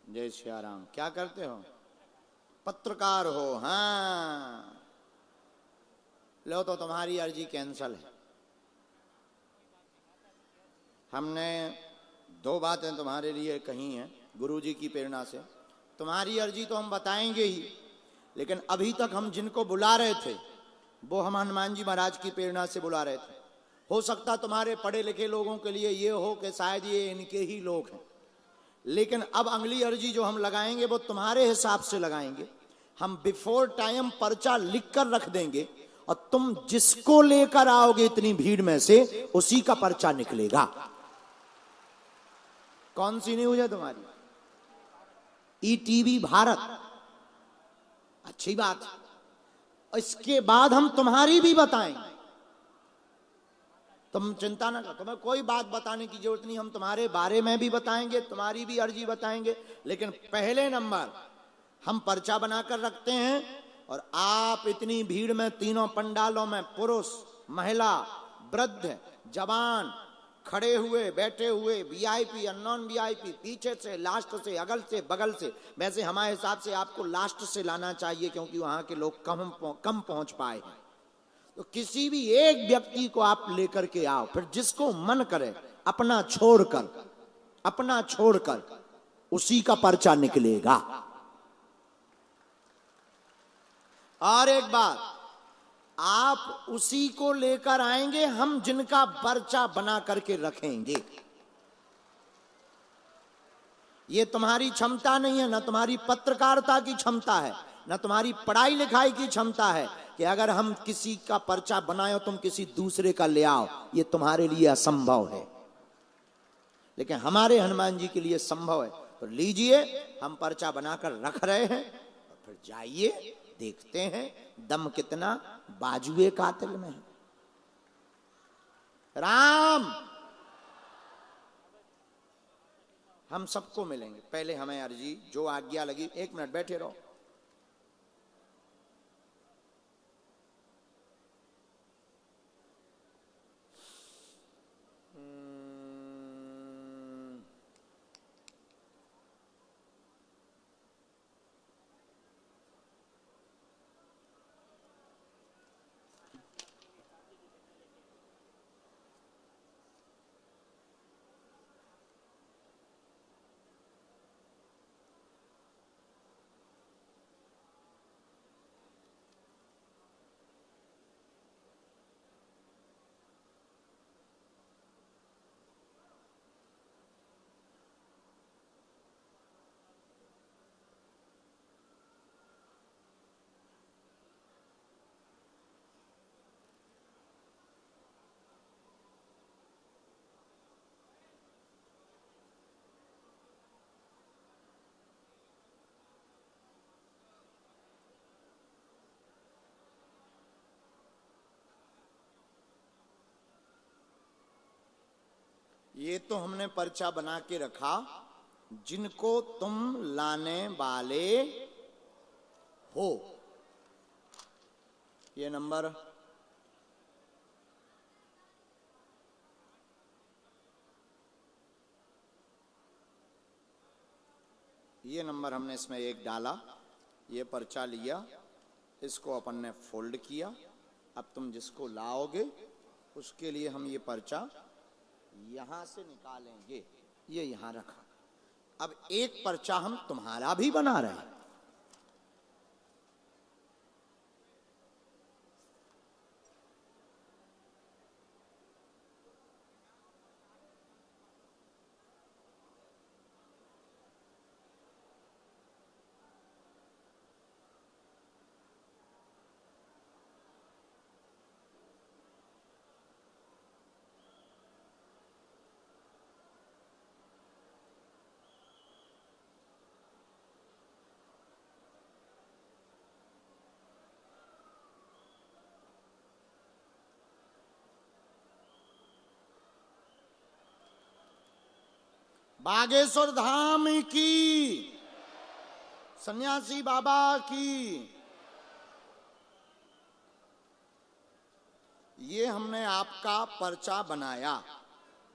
जय श्री राम। क्या करते हो? पत्रकार हो? हाँ, लो तो तुम्हारी अर्जी कैंसल है। हमने दो बातें तुम्हारे लिए कही हैं गुरुजी की प्रेरणा से। तुम्हारी अर्जी तो हम बताएंगे ही, लेकिन अभी तक हम जिनको बुला रहे थे वो हम हनुमान जी महाराज की प्रेरणा से बुला रहे थे। हो सकता तुम्हारे पढ़े लिखे लोगों के लिए ये हो कि शायद ये इनके ही लोग हैं, लेकिन अब अगली अर्जी जो हम लगाएंगे वो तुम्हारे हिसाब से लगाएंगे। हम बिफोर टाइम पर्चा लिख कर रख देंगे और तुम जिसको लेकर आओगे इतनी भीड़ में से उसी का पर्चा निकलेगा। कौन सी न्यूज है तुम्हारी? ईटीवी भारत। अच्छी बात। इसके बाद हम तुम्हारी भी बताएंगे, तुम चिंता ना करो, तुम्हें कोई बात बताने की जरूरत नहीं। हम तुम्हारे बारे में भी बताएंगे, तुम्हारी भी अर्जी बताएंगे, लेकिन पहले नंबर हम पर्चा बनाकर रखते हैं। और आप इतनी भीड़ में तीनों पंडालों में पुरुष, महिला, वृद्ध, जवान, खड़े हुए, बैठे हुए, वीआईपी, अननॉन वीआईपी, पीछे से, लास्ट से, अगल से, बगल से। वैसे हमारे हिसाब से आपको लास्ट से लाना चाहिए क्योंकि वहां के लोग कम पहुंच पाए हैं। तो किसी भी एक व्यक्ति को आप लेकर के आओ, फिर जिसको मन करे अपना छोड़कर उसी का पर्चा निकलेगा। और एक बात, आप उसी को लेकर आएंगे, हम जिनका पर्चा बना करके रखेंगे। ये तुम्हारी क्षमता नहीं है, ना तुम्हारी पत्रकारिता की क्षमता है, ना तुम्हारी पढ़ाई लिखाई की क्षमता है कि अगर हम किसी का पर्चा बनाए तुम किसी दूसरे का ले आओ। ये तुम्हारे लिए असंभव है, लेकिन हमारे हनुमान जी के लिए संभव है। तो लीजिए, हम पर्चा बनाकर रख रहे हैं, और फिर जाइए, देखते हैं दम कितना बाजुए कातिल में है। राम, हम सबको मिलेंगे। पहले हमें अर्जी जो आज्ञा लगी। 1 मिनट बैठे रहो। ये तो हमने पर्चा बना के रखा, जिनको तुम लाने वाले हो। ये नंबर हमने इसमें 1 डाला। ये पर्चा लिया, इसको अपन ने फोल्ड किया। अब तुम जिसको लाओगे उसके लिए हम ये पर्चा यहां से निकालेंगे। ये यहां रखा। अब एक पर्चा हम तुम्हारा भी बना रहे हैं। बागेश्वर धाम की, सन्यासी बाबा की। ये हमने आपका पर्चा बनाया।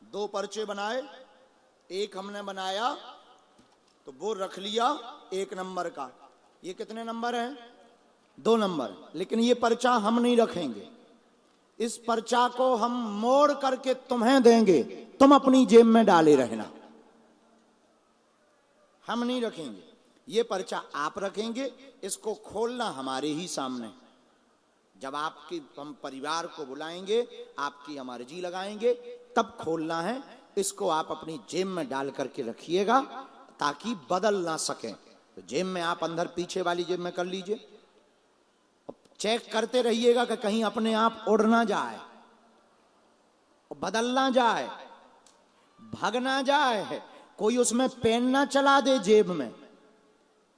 2 पर्चे बनाए। एक हमने बनाया तो वो रख लिया 1 नंबर का। ये कितने नंबर है? 2 नंबर। लेकिन ये पर्चा हम नहीं रखेंगे, इस पर्चा को हम मोड़ करके तुम्हें देंगे, तुम अपनी जेब में डाले रहना, हम नहीं रखेंगे। ये पर्चा आप रखेंगे, इसको खोलना हमारे ही सामने। जब आपकी हम परिवार को बुलाएंगे, आपकी हम अर्जी लगाएंगे, तब खोलना है। इसको आप अपनी जेब में डाल करके रखिएगा ताकि बदल ना सके। तो जेब में आप अंदर पीछे वाली जेब में कर लीजिए। चेक करते रहिएगा कि कहीं अपने आप उड़ ना जाए, बदल ना जाए, भाग ना जाए, कोई उसमें पेन ना चला दे जेब में।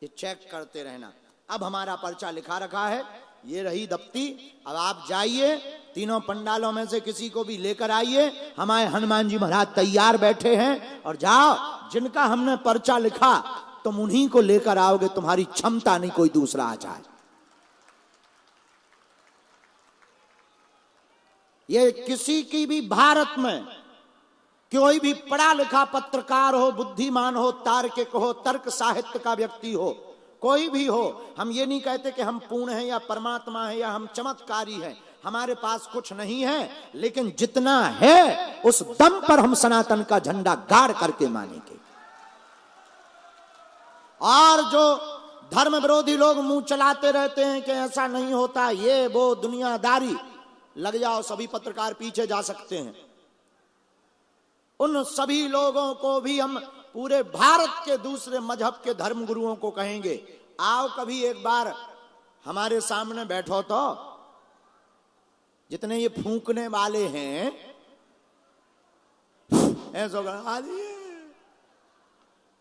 ये चेक करते रहना। अब हमारा पर्चा लिखा रखा है, ये रही दफ्ती। अब आप जाइए, तीनों पंडालों में से किसी को भी लेकर आइए, हमारे हनुमान जी महाराज तैयार बैठे हैं। और जाओ, जिनका हमने पर्चा लिखा तुम उन्हीं को लेकर आओगे, तुम्हारी क्षमता नहीं कोई दूसरा आ जाए। ये किसी की भी भारत में कोई भी पढ़ा लिखा पत्रकार हो, बुद्धिमान हो, तार्किक हो, तर्क साहित्य का व्यक्ति हो, कोई भी हो, हम ये नहीं कहते कि हम पूर्ण हैं या परमात्मा है या हम चमत्कारी हैं। हमारे पास कुछ नहीं है, लेकिन जितना है उस दम पर हम सनातन का झंडा गाड़ करके मानेंगे। और जो धर्म विरोधी लोग मुंह चलाते रहते हैं कि ऐसा नहीं होता, ये वो दुनियादारी, लग जाओ, सभी पत्रकार पीछे जा सकते हैं। उन सभी लोगों को भी हम पूरे भारत के दूसरे मजहब के धर्म गुरुओं को कहेंगे, आओ कभी एक बार हमारे सामने बैठो। तो जितने ये फूंकने वाले हैं ऐसा,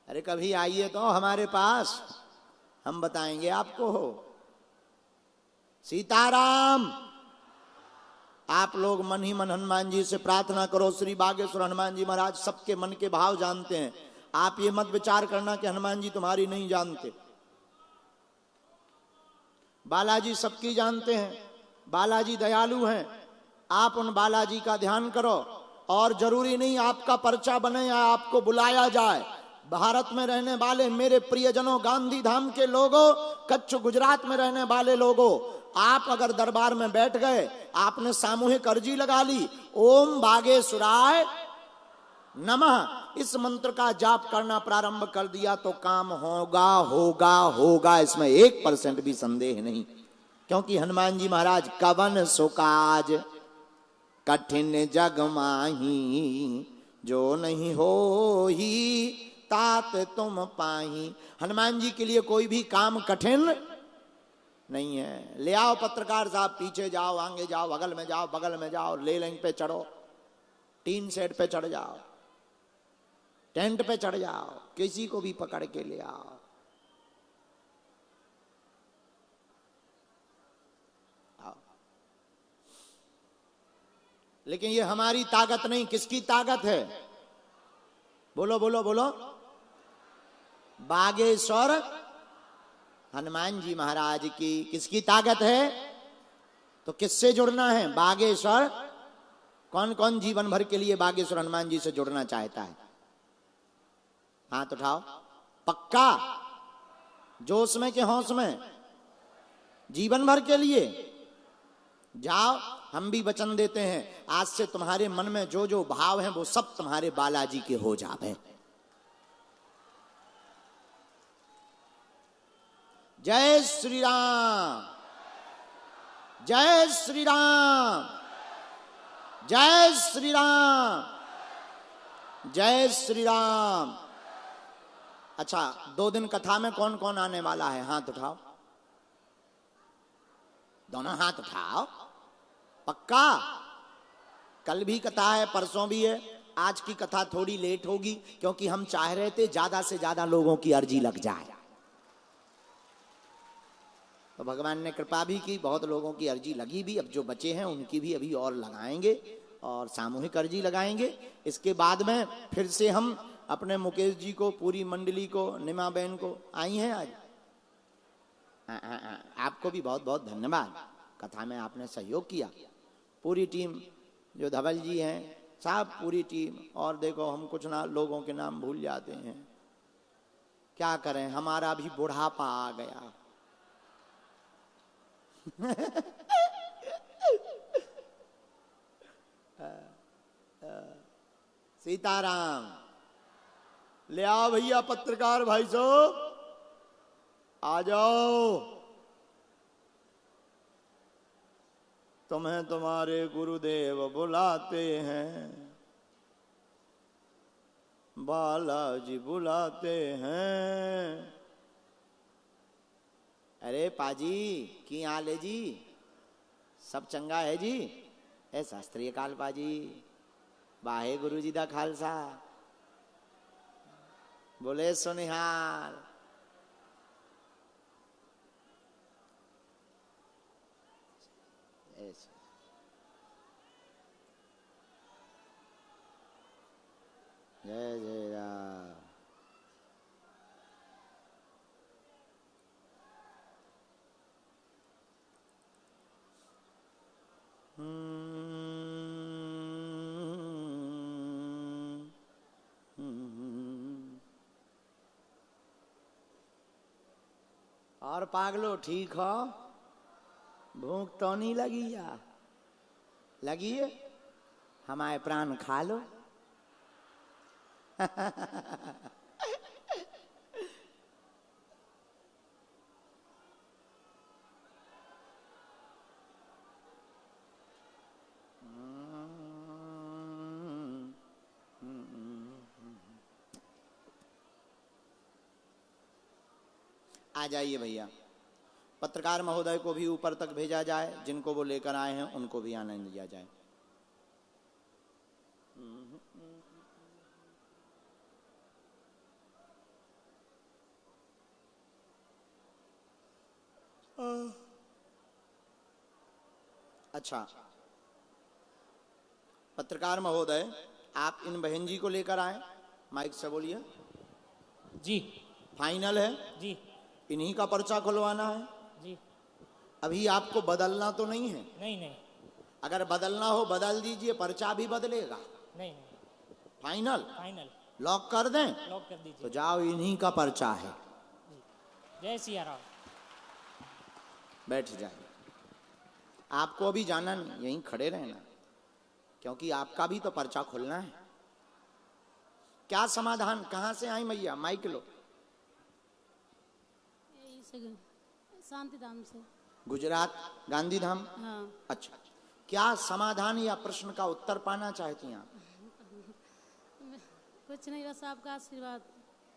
अरे कभी आइए तो हमारे पास, हम बताएंगे आपको। सीताराम। आप लोग मन ही मन हनुमान जी से प्रार्थना करो। श्री बागेश्वर हनुमान जी महाराज सबके मन के भाव जानते हैं। आप ये मत विचार करना कि हनुमान जी तुम्हारी नहीं जानते। बालाजी सबकी जानते हैं, बालाजी दयालु हैं। आप उन बालाजी का ध्यान करो। और जरूरी नहीं आपका पर्चा बने या आपको बुलाया जाए। भारत में रहने वाले मेरे प्रियजनों, गांधी धाम के लोगों, कच्छ गुजरात में रहने वाले लोगों, आप अगर दरबार में बैठ गए, आपने सामूहिक अर्जी लगा ली, ओम बागेश्वराय नमः, इस मंत्र का जाप करना प्रारंभ कर दिया, तो काम होगा होगा होगा, इसमें 1% भी संदेह नहीं। क्योंकि हनुमान जी महाराज कवन सुकाज कठिन जग माही, जो नहीं हो ही तात तुम पाही। हनुमान जी के लिए कोई भी काम कठिन नहीं है। ले आओ पत्रकार साहब, पीछे जाओ, आगे जाओ, बगल में जाओ, बगल में जाओ, रेलिंग पे चढ़ो, टीन सेट पे चढ़ जाओ, टेंट पे चढ़ जाओ, किसी को भी पकड़ के ले आओ। लेकिन ये हमारी ताकत नहीं, किसकी ताकत है? बोलो बोलो बोलो। बागेश्वर हनुमान जी महाराज की। किसकी ताकत है? तो किससे जुड़ना है? बागेश्वर। कौन कौन जीवन भर के लिए बागेश्वर हनुमान जी से जुड़ना चाहता है? हाथ उठाओ। पक्का? जोश में के होश में? जीवन भर के लिए जाओ। हम भी वचन देते हैं, आज से तुम्हारे मन में जो जो भाव हैं वो सब तुम्हारे बालाजी के हो जावे। जय श्री राम, जय श्री राम, जय श्री राम, जय श्री राम। अच्छा, 2 दिन कथा में कौन कौन आने वाला है? हाथ उठाओ, दोनों हाथ उठाओ। पक्का? कल भी कथा है, परसों भी है। आज की कथा थोड़ी लेट होगी क्योंकि हम चाह रहे थे ज्यादा से ज्यादा लोगों की अर्जी लग जाए, तो भगवान ने कृपा भी की, बहुत लोगों की अर्जी लगी भी। अब जो बचे हैं उनकी भी अभी और लगाएंगे और सामूहिक अर्जी लगाएंगे। इसके बाद में फिर से हम अपने मुकेश जी को, पूरी मंडली को, निमा बहन को, आई हैं आज, आपको भी बहुत बहुत धन्यवाद। कथा में आपने सहयोग किया। पूरी टीम, जो धवल जी हैं, सब पूरी टीम। और देखो हम कुछ ना लोगों के नाम भूल जाते हैं, क्या करें, हमारा भी बुढ़ापा आ गया। सीताराम। ले आओ भैया पत्रकार भाई साहब, आ जाओ। तुम्हें तुम्हारे गुरुदेव बुलाते हैं, बालाजी बुलाते हैं। अरे पाजी की हाल है जी, सब चंगा है जी? ए शास्त्रीय काल पाजी, वाहे गुरु जी दा खालसा, बोले सुनिहाल। जय जय राम। और पागलो ठीक हो? भूख तो नहीं लगी या? लगी है? हमारे प्राण खा लो। आ जाइए भैया, पत्रकार महोदय को भी ऊपर तक भेजा जाए, जिनको वो लेकर आए हैं उनको भी आनंद दिया जाए। अच्छा, पत्रकार महोदय आप इन बहन जी को लेकर आए, माइक से बोलिए जी। फाइनल है जी इन्हीं का पर्चा खुलवाना है जी। अभी आपको बदलना तो नहीं है? नहीं नहीं अगर बदलना हो बदल दीजिए, पर्चा भी बदलेगा। नहीं नहीं। फाइनल फाइनल लॉक कर दें? लॉक कर दीजिए। तो जाओ, इन्हीं का पर्चा है। जय सिया राम। बैठ जाए। आपको अभी जाना नहीं, यहीं खड़े रहना, क्योंकि आपका भी तो पर्चा खुलना है। क्या समाधान, कहां से आई मैया? माइक लो। शांति धाम से। गुजरात गांधी धाम? हाँ। अच्छा, क्या समाधान या प्रश्न का उत्तर पाना चाहती हैं आप? कुछ नहीं, बस आपका आशीर्वाद।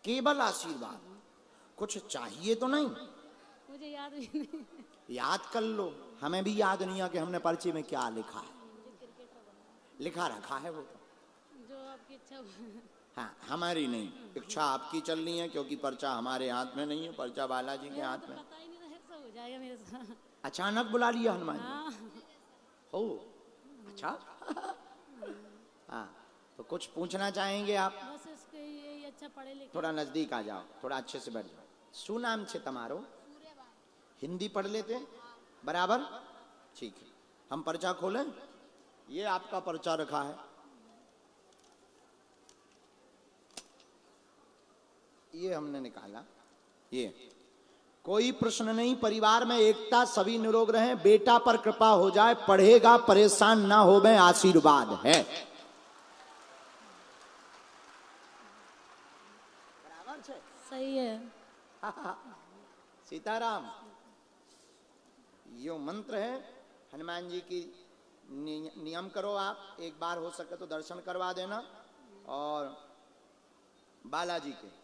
केवल आशीर्वाद? कुछ चाहिए तो नहीं? मुझे याद भी नहीं। याद कर लो, हमें भी याद नहीं है कि हमने पर्चे में क्या लिखा है। लिखा रखा है वो तो। जो आपकी इच्छा। हाँ, हमारी नहीं, इच्छा आपकी चल रही है, क्योंकि पर्चा हमारे हाथ में नहीं है, पर्चा बालाजी के हाथ में। पता ही नहीं रहे, सब हो जाएगा मेरे साथ। अचानक बुला लिया हनुमान जी? हाँ। ओ अच्छा। हाँ, तो कुछ पूछना चाहेंगे आप? बस इसके यही अच्छा पढ़े लिखे। थोड़ा नजदीक आ जाओ, थोड़ा अच्छे से बैठ जाओ। शू नाम छे तमारो? हिंदी पढ़ लेते बराबर? ठीक है, हम पर्चा खोलें। ये आपका पर्चा रखा है, ये हमने निकाला। ये कोई प्रश्न नहीं, परिवार में एकता, सभी निरोग रहें, बेटा पर कृपा हो जाए, पढ़ेगा परेशान ना हो, मैं आशीर्वाद है। बराबर है? सही है। सीताराम। यो मंत्र है हनुमान जी की, नियम करो आप, एक बार हो सके तो दर्शन करवा देना। और बालाजी के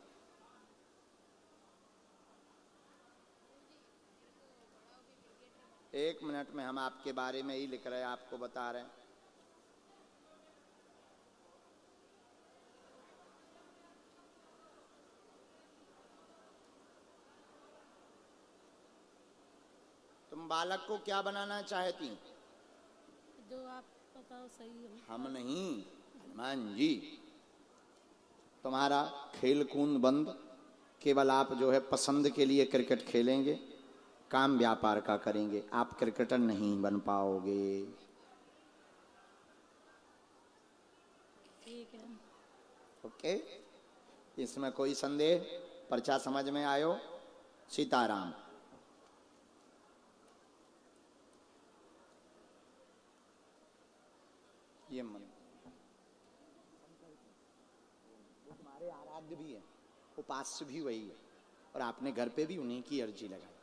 एक मिनट में हम आपके बारे में ही लिख रहे हैं, आपको बता रहे हैं। तुम बालक को क्या बनाना चाहती? जो आप बताओ सही है। हम नहीं, हनुमान जी। तुम्हारा खेल कूद बंद, केवल आप जो है पसंद के लिए क्रिकेट खेलेंगे, काम व्यापार का करेंगे, आप क्रिकेटर नहीं बन पाओगे। ठीक है। ओके, इसमें कोई संदेह पर्चा समझ में आयो? सीताराम। ये मन वो तुम्हारे आराध्य भी है, उपास्य भी वही है, और आपने घर पे भी उन्हीं की अर्जी लगाई,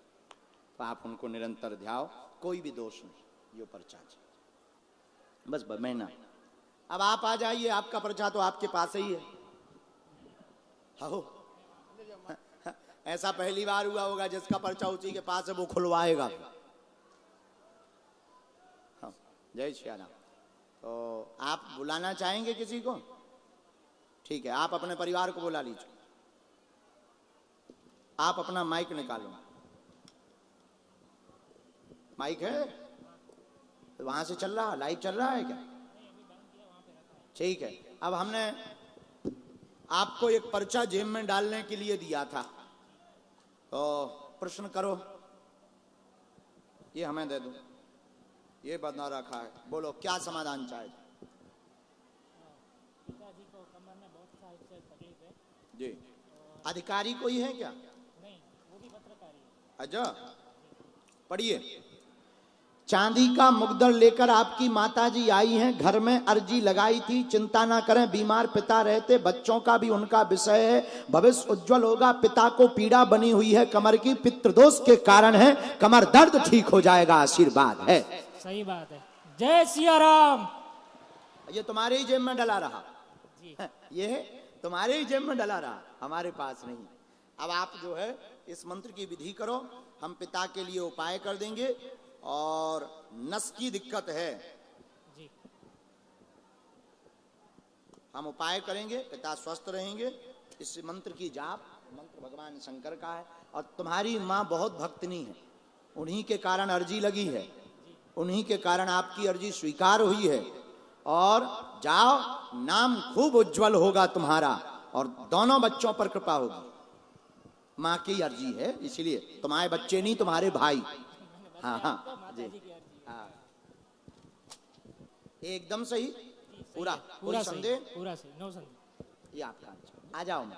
तो आप उनको निरंतर ध्याओ, कोई भी दोष नहीं। यो पर्चा बस महीना। अब आप आ जाइए, आपका पर्चा तो आपके पास ही है। हो ऐसा पहली बार हुआ होगा जिसका पर्चा उसी के पास है वो खुलवाएगा। हाँ, जय श्री राम। तो आप बुलाना चाहेंगे किसी को? ठीक है, आप अपने परिवार को बुला लीजिए। आप अपना माइक निकालो। माइक है तो वहां से चल रहा, लाइव चल रहा है क्या? ठीक है। अब हमने आपको एक पर्चा जेब में डालने के लिए दिया था, तो प्रश्न करो। ये हमें दे दो, ये बना रखा है, बोलो क्या समाधान चाहे? पिताजी को कमर में बहुत सारी तकलीफ है जी। अधिकारी कोई है क्या? नहीं, वो भी पत्रकारी है। अच्छा, पढ़िए। चांदी का मुग्दर लेकर आपकी माताजी आई हैं, घर में अर्जी लगाई थी, चिंता ना करें, बीमार पिता रहते, बच्चों का भी उनका विषय है, भविष्य उज्जवल होगा। पिता को पीड़ा बनी हुई है कमर की, पितृदोष के कारण है, कमर दर्द ठीक हो जाएगा, आशीर्वाद है। सही बात है। जय सिया राम। ये तुम्हारे ही जेब में डला रहा जी। ये तुम्हारे ही जेब में डला रहा, हमारे पास नहीं। अब आप जो है इस मंत्र की विधि करो, हम पिता के लिए उपाय कर देंगे। और नस की दिक्कत है जी, हम उपाय करेंगे, पिता स्वस्थ रहेंगे। इस मंत्र की जाप, मंत्र भगवान शंकर का है, और तुम्हारी माँ बहुत भक्तनी है, उन्हीं के कारण अर्जी लगी है, उन्हीं के कारण आपकी अर्जी स्वीकार हुई है। और जाओ, नाम खूब उज्जवल होगा तुम्हारा, और दोनों बच्चों पर कृपा होगी। माँ की अर्जी है, इसलिए तुम्हारे बच्चे नहीं, तुम्हारे भाई। हाँ हाँ जी, हाँ एकदम सही, पूरा पूरा कोई संदेह? पूरा सही, नो संदेह। ये आपका आ जाओ। मैं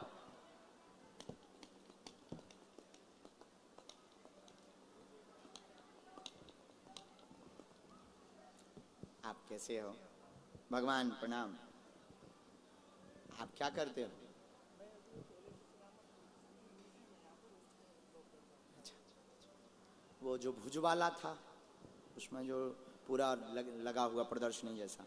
आप कैसे हो? भगवान प्रणाम। आप क्या करते हो? वो जो भुज वाला था, उसमें जो पूरा लगा हुआ प्रदर्शनी जैसा,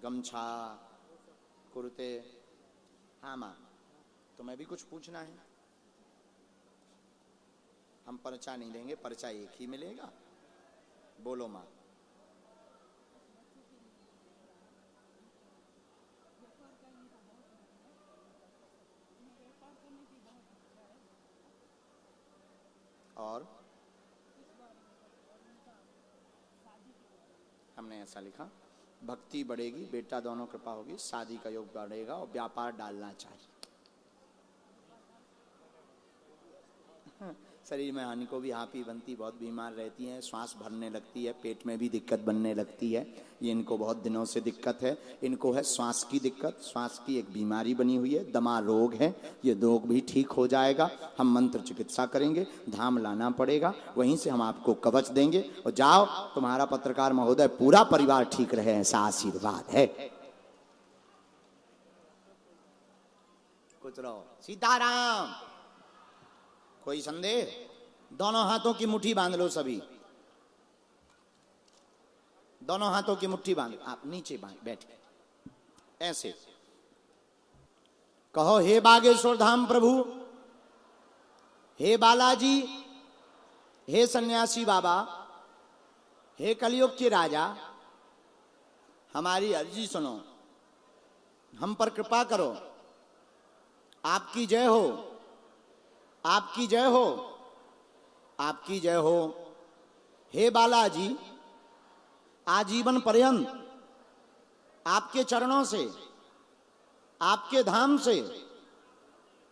गमछा, कुर्ते। हाँ माँ, तुम्हें भी कुछ पूछना है? हम पर्चा नहीं देंगे, पर्चा एक ही मिलेगा। बोलो माँ। और हमने ऐसा लिखा, भक्ति बढ़ेगी, बेटा दोनों कृपा होगी, शादी का योग बढ़ेगा, और व्यापार डालना चाहिए। शरीर में हानि को भी हापी बनती, बहुत बीमार रहती हैं, श्वास भरने लगती है, पेट में भी दिक्कत बनने लगती है। ये इनको बहुत दिनों से दिक्कत है। इनको है श्वास की दिक्कत, श्वास की एक बीमारी बनी हुई है, दमा रोग है। ये रोग भी ठीक हो जाएगा। हम मंत्र चिकित्सा करेंगे, धाम लाना पड़ेगा, वहीं से हम आपको कवच देंगे। और जाओ, तुम्हारा पत्रकार महोदय पूरा परिवार ठीक रहे, ऐसा आशीर्वाद है। कुछ रहो। सीताराम। कोई संदेह? दोनों हाथों की मुट्ठी बांध लो सभी, दोनों हाथों की मुट्ठी बांध। आप नीचे बांध बैठे, ऐसे कहो, हे बागेश्वर धाम प्रभु, हे बालाजी, हे सन्यासी बाबा, हे कलयुग के राजा, हमारी अर्जी सुनो, हम पर कृपा करो। आपकी जय हो, आपकी जय हो, आपकी जय हो। हे बालाजी, आजीवन पर्यंत आपके चरणों से, आपके धाम से,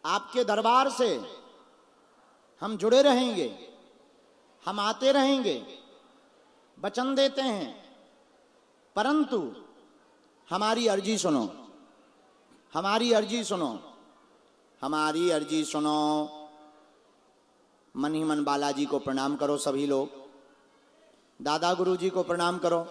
आपके दरबार से हम जुड़े रहेंगे, हम आते रहेंगे। वचन देते हैं परंतु हमारी अर्जी सुनो, हमारी अर्जी सुनो, हमारी अर्जी सुनो। मन ही मन बालाजी को प्रणाम करो सभी लोग, दादा गुरु जी को प्रणाम करो।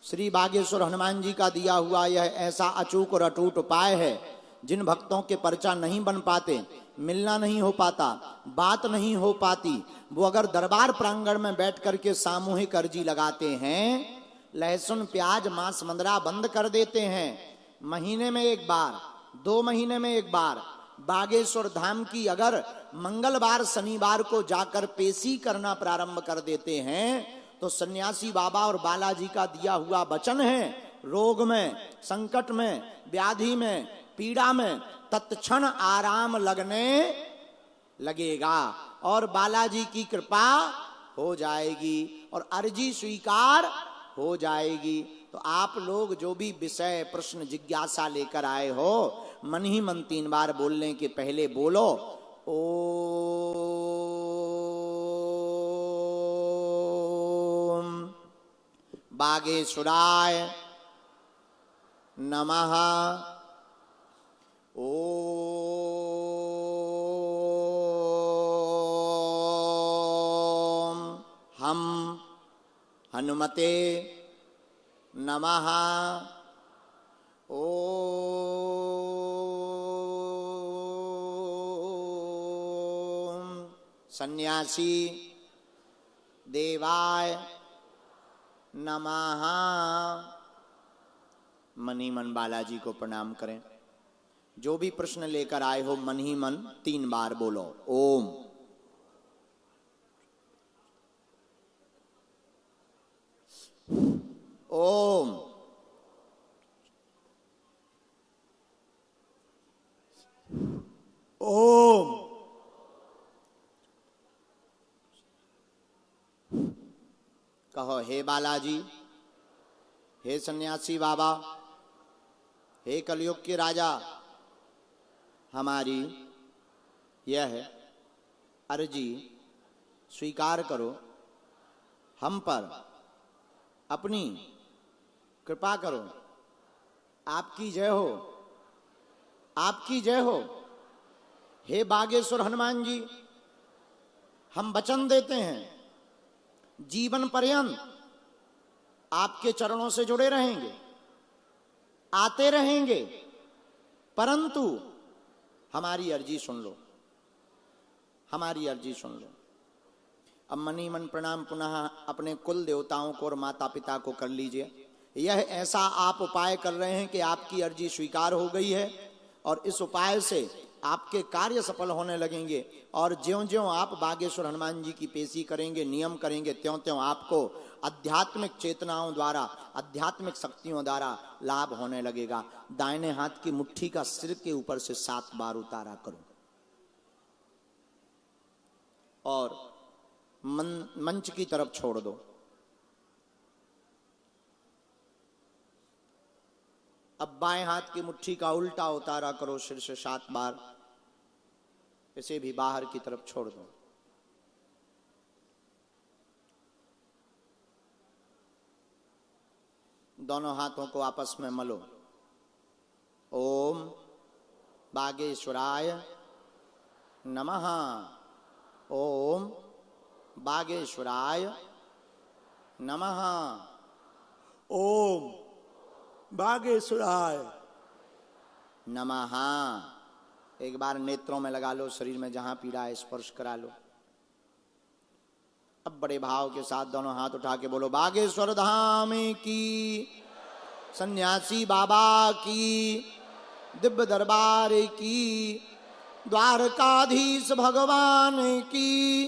श्री बागेश्वर हनुमान जी का दिया हुआ यह ऐसा अचूक और अटूट उपाय है, जिन भक्तों के पर्चा नहीं बन पाते, मिलना नहीं हो पाता, बात नहीं हो पाती, वो अगर दरबार प्रांगण में बैठ करके सामूहिक अर्जी लगाते हैं, लहसुन प्याज मांस मंदरा बंद कर देते हैं, महीने में एक बार, 2 महीने में एक बार बागेश्वर धाम की अगर मंगलवार शनिवार को जाकर पेशी करना प्रारंभ कर देते हैं, तो सन्यासी बाबा और बालाजी का दिया हुआ वचन है, रोग में, संकट में, व्याधि में, पीड़ा में तत्क्षण आराम लगने लगेगा और बालाजी की कृपा हो जाएगी और अर्जी स्वीकार हो जाएगी। तो आप लोग जो भी विषय प्रश्न जिज्ञासा लेकर आए हो, मन ही मन 3 बार बोलने के पहले बोलो ओम बागेश्वराय नमः। ओम हम हनुमते नमः। ओम सन्यासी देवाय नमः। मन ही मन बालाजी को प्रणाम करें। जो भी प्रश्न लेकर आए हो मन ही मन 3 बार बोलो ओम। ओम ओम कहो हे बालाजी, हे सन्यासी बाबा, हे कलयुग के राजा, हमारी यह अर्जी स्वीकार करो, हम पर अपनी कृपा करो। आपकी जय हो, आपकी जय हो। हे बागेश्वर हनुमान जी, हम वचन देते हैं जीवन पर्यंत आपके चरणों से जुड़े रहेंगे, आते रहेंगे, परंतु हमारी अर्जी सुन लो, हमारी अर्जी सुन लो। अब मन ही मन प्रणाम पुनः अपने कुल देवताओं को और माता पिता को कर लीजिए। यह ऐसा आप उपाय कर रहे हैं कि आपकी अर्जी स्वीकार हो गई है और इस उपाय से आपके कार्य सफल होने लगेंगे और ज्यों-ज्यों आप बागेश्वर हनुमान जी की पेशी करेंगे, नियम करेंगे, त्यों-त्यों आपको आध्यात्मिक चेतनाओं द्वारा, आध्यात्मिक शक्तियों द्वारा लाभ होने लगेगा। दाहिने हाथ की मुट्ठी का सिर के ऊपर से 7 बार उतारा करो और मंच की तरफ छोड़ दो। अब बाएं हाथ की मुट्ठी का उल्टा उतारा करो सिर से 7 बार, इसे भी बाहर की तरफ छोड़ दो। दोनों हाथों को आपस में मलो। ओम बागेश्वराय नमः। ओम बागेश्वराय नमः। ओम बागेश्वराय नमः। एक बार नेत्रों में लगा लो, शरीर में जहां पीड़ा है स्पर्श करा लो। अब बड़े भाव के साथ दोनों हाथ उठा के बोलो बागेश्वर धाम की, सन्यासी बाबा की, दिव्य दरबार की, द्वारकाधीश भगवान की।